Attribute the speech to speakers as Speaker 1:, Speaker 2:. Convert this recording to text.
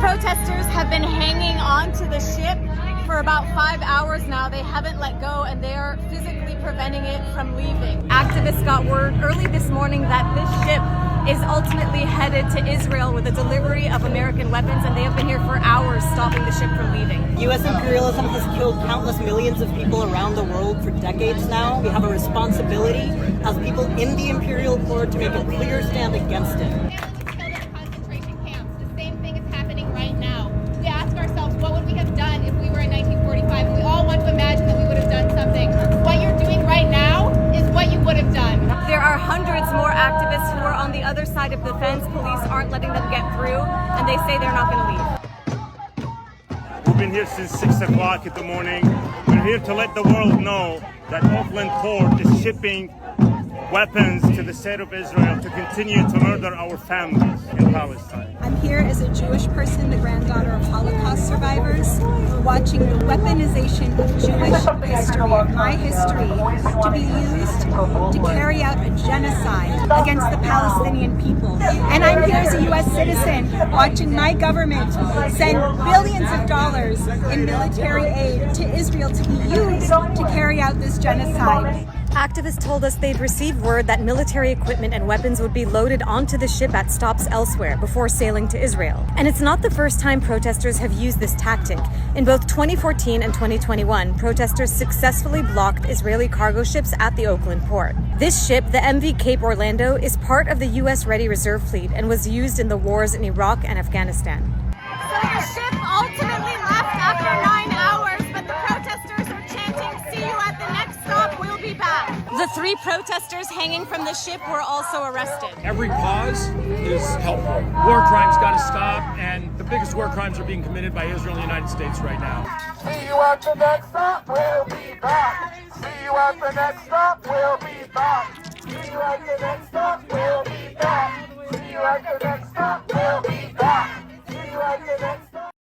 Speaker 1: Protesters have been hanging on to the ship for about 5 hours now. They haven't let go and they are physically preventing it from leaving. Activists got word early this morning that this ship is ultimately headed to Israel with a delivery of American weapons, and they have been here for hours stopping the ship from leaving.
Speaker 2: U.S. imperialism has killed countless millions of people around the world for decades now. We have a responsibility as people in the imperial court to make a clear stand against it.
Speaker 3: Concentration camps. The same thing is happening right now. We ask ourselves, what would we have done if we were in 1945? And we all want to imagine that we would have done something. What you're doing right now is what you would have done.
Speaker 1: There are hundreds more activists who are on the other side of the fence. Police aren't letting them get through, and they say they're not going to leave.
Speaker 4: We've been here since 6 o'clock in the morning. We're here to let the world know that Oakland Port is shipping weapons to the state of Israel to continue to murder our families in Palestine.
Speaker 5: I'm here as a Jewish person, the granddaughter of Holocaust survivors, watching the weaponization of Jewish history, my history, to be used to carry out a genocide against the Palestinian people. And I'm here as a U.S. citizen watching my government send billions of dollars in military aid to Israel to be used to carry out this genocide.
Speaker 1: Activists told us they'd received word that military equipment and weapons would be loaded onto the ship at stops elsewhere before sailing to Israel. And it's not the first time protesters have used this tactic. In both 2014 and 2021, protesters successfully blocked Israeli cargo ships at the Oakland port. This ship, the MV Cape Orlando, is part of the U.S. Ready Reserve Fleet and was used in the wars in Iraq and Afghanistan. So the ship ultimately left after 9 hours, but the protesters are chanting, "See you at the next stop, we'll be back." The 3 protesters hanging from the ship were also arrested.
Speaker 6: Every cause is helpful. War crimes got to stop, and the biggest war crimes are being committed by Israel and the United States right now.
Speaker 7: See you at the next stop, we'll be back. See you at the next stop, we'll be back. See you at the next stop, we'll be back. See you at the next stop, we'll be back.